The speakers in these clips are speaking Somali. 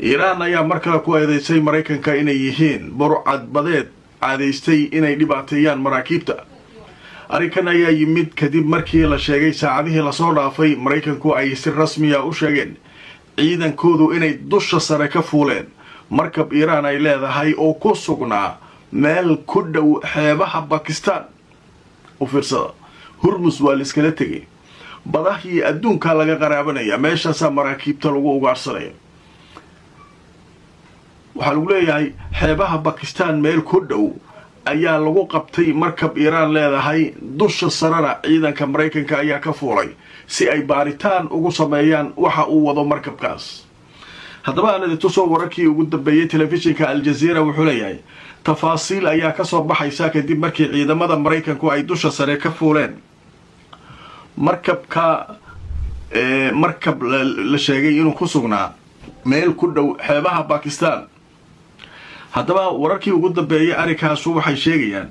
iiraan ayaa markale ku eedeysay maraykanka inay yihiin burcad badeed caadaystay inay dhibaateeyaan maraakiibta arrinkan ayaa yimid kadib markii la sheegay saacadihii lasoo dhaafay maraykanku ay si rasmiya u sheegeen ciidankoodu inay dusha sare ka fuuleen markab iiraan ay leedahay oo ku sugnaa meel ku dhow xeebaha bakistaan u fiirsada hurmus waa la iskala tegay badahii adduunka laga qaraabanaya meeshaasaa maraakiibta lagu ugaarsanaya waxaa lagu leeyahay xeebaha bakistaan meel ku dhow ayaa lagu qabtay markab iiraan leedahay dusha sarena ciidanka maraykanka ayaa ka fuulay si ay baaritaan ugu sameeyaan waxa uu wado markabkaas haddaba aan idintusoo wararkii ugu dambeeyey telefishinka aljaziira wuxuu leeyahay tafaasiil ayaa ka soo baxaysa kadib markii ciidamada maraykanku ay dusha sare ka fuuleen markab la sheegay inuu ku sugnaa meel ku dhow xeebaha bakistaan haddaba wararkii ugu dambeeyey arrinkaasu waxay sheegayaan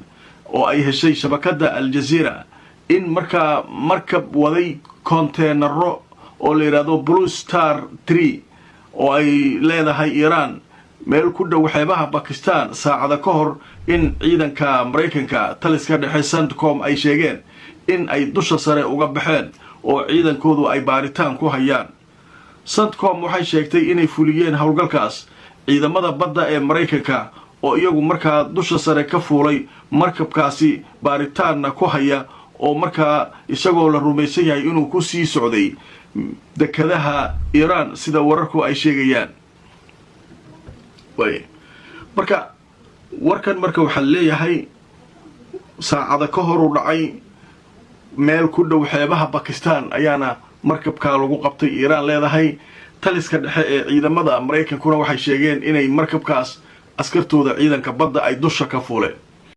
oo ay heshay shabakadda aljaziira in markaa markab waday konteenaro oo la yidhaahdo blue star 3 oo ay leedahay iiraan meel ku dhow xeebaha bakistaan saacada ka hor in ciidanka maraykanka taliska dhexe centcom ay sheegeen in ay dusha sare uga baxeen oo ciidankoodu ay baaritaan ku hayaan centcom waxay sheegtay inay fuliyeen howlgalkaas ciidamada badda ee maraykanka oo iyagu markaa dusha sare ka fuulay markabkaasi baaritaanna ku haya oo markaa isagoo la rumaysan yahay inuu ku sii socday dekadaha iiraan sida wararku ay sheegayaan marka warkan waxaa leeyahay saacada ka hor u dhacay meel ku dhow xeebaha bakistaan ayaana markabkaa lagu qabtay iiraan leedahay taliska dhexe ee ciidamada maraykankuna waxay sheegeen inay markabkaas askartooda ciidanka badda ay dusha ka fuuleen